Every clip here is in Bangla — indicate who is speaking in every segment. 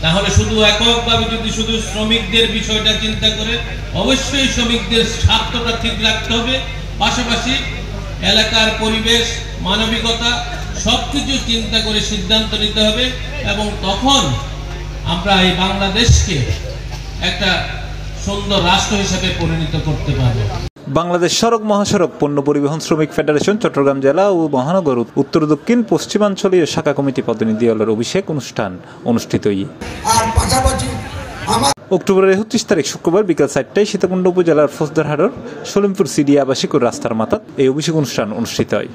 Speaker 1: তাহলে শুধু এককভাবে যদি শুধু শ্রমিকদের বিষয়টা চিন্তা করে, অবশ্যই শ্রমিকদের স্বার্থটা ঠিক রাখতে হবে, পাশাপাশি এলাকার পরিবেশ, মানবিকতা সবকিছু চিন্তা করে সিদ্ধান্ত নিতে হবে এবং তখন আমরা এই বাংলাদেশকে একটা সুন্দর রাষ্ট্র হিসেবে পরিণত করতে পারবো।
Speaker 2: বাংলাদেশ সড়ক মহাসড়ক পণ্য পরিবহন শ্রমিক ফেডারেশন চট্টগ্রাম জেলা ও মহানগর উত্তর দক্ষিণ পশ্চিমাঞ্চলীয় শাখা কমিটি প্রতিনিধি দলের অভিষেক অনুষ্ঠান অনুষ্ঠিত। অক্টোবরের 31 তারিখ শুক্রবার বিকাল 4টায় সীতাকুণ্ড উপজেলার ফৌজদারহাটর সলিমপুর সিডি আবাসিক রাস্তার মাথাত এই অভিষেক অনুষ্ঠান অনুষ্ঠিত হয়।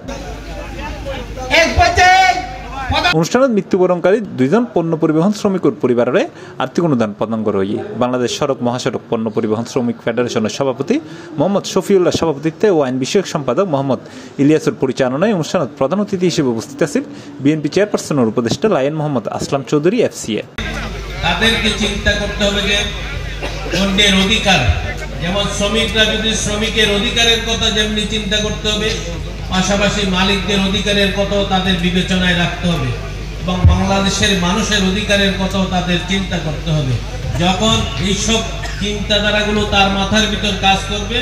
Speaker 2: অনুষ্ঠানত মৃত্যুবরণকারী 2 জন পণ্য পরিবহন শ্রমিকের পরিবারের আর্থিক অনুদান প্রদান করা হয়। বাংলাদেশ সড়ক মহাসড়ক পণ্য পরিবহন শ্রমিক ফেডারেশনের সভাপতি মোহাম্মদ শফিউল্লাহ সভাপতিত্বে ও আইন বিষয়ক সম্পাদক মোহাম্মদ ইলিয়াসের পরিচালনায় অনুষ্ঠানত প্রধান অতিথি হিসেবে উপস্থিত আছেন বিএনপি চেয়ারপারসনের উপদেষ্টা লায়ন মোহাম্মদ আসলাম চৌধুরী FCA।
Speaker 1: তাদেরকে চিন্তা করতে হবে যে অন্যের অধিকার, যেমন শ্রমিকরা যদি শ্রমিকের অধিকারের কথা যেমনি চিন্তা করতে হবে, পাশাপাশি মালিকদের অধিকারের কথাও তাদের বিবেচনায় রাখতে হবে এবং বাংলাদেশের মানুষের অধিকারের কথাও তাদের চিন্তা করতে হবে। যখন এইসব চিন্তাধারাগুলো তার মাথার ভিতর কাজ করবে,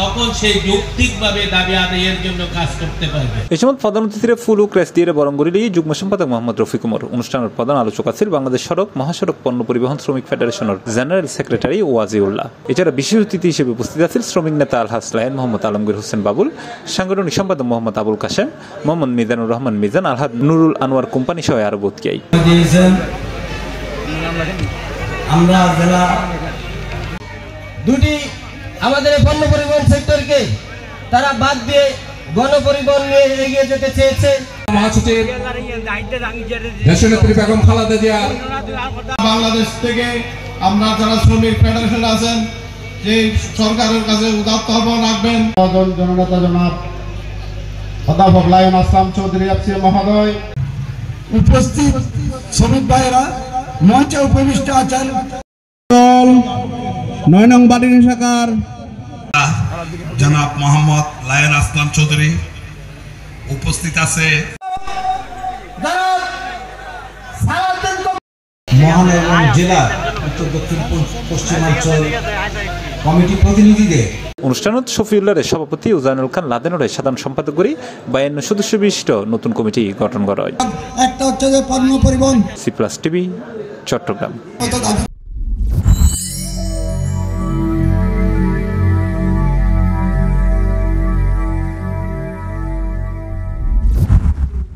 Speaker 1: তখন সেই যৌক্তিকভাবে দাবি আদায়ের জন্য কাজ করতে পারবে।
Speaker 2: এই সময় প্রধান অতিথিরা ফুল ও ক্রেস দিয়ে বরং করিলে যুগ্ম সম্পাদক মোহাম্মদ রফিক উমর, অনুষ্ঠানের প্রধান আলোচক আছেন বাংলাদেশ সড়ক মহাসড়ক পণ্য পরিবহন শ্রমিক ফেডারেশনের জেনারেল সেক্রেটারি ওয়াজিউল্লাহ। এছাড়া বিশেষ অতিথি হিসেবে উপস্থিত আছেন শ্রমিক নেতা আলহাজ লায়ন মোহাম্মদ আলমগীর হোসেন বাবুল, সাংগঠনিক সম্পাদক মোহাম্মদ আবুল কাশেম, মোহাম্মদ মিজানুর রহমান মিজান, আলহাজ নুরুল আনোয়ার কোম্পানি সহ আরো বোধকিয়াই।
Speaker 3: আমরা জেলা দুটি আমাদের পণ্য পরিবহন সেক্টরকে তারা বাদ দিয়ে গণপরিবহন নিয়ে এগিয়ে যেতে চেয়েছে।
Speaker 4: মহাসচিব দেশনেত্রী বেগম খালেদা জিয়া বাংলাদেশ থেকে আমরা যারা শ্রমিক ফেডারেশন আছেন যে সরকারের কাছে উদাত্ত আহ্বান রাখবেন। জননেতা জনাব অধ্যাপক লায়ন আসলাম চৌধুরী FCA মহোদয়,
Speaker 5: উপস্থিত শ্রমিক ভাইয়েরা, মঞ্চে উপবিষ্ট আছেন 9 নং বাড়ির শাখার
Speaker 6: জনাব মোহাম্মদ লায়ন আসলাম চৌধুরী উপস্থিত আছে
Speaker 3: মহানগর জেলা উত্তর দক্ষিণ পশ্চিমাঞ্চল কমিটি প্রতিনিধিদের।
Speaker 2: অনুষ্ঠানত শফিউল্লাহের সভাপতি উজানুল খান লাদেনের সাধারণ সম্পাদক করে 52 সদস্য বিশিষ্ট নতুন কমিটি গঠন করা হয়।
Speaker 5: একটা হচ্ছে যে পণ্য পরিবহন
Speaker 2: C+ TV চট্টগ্রাম।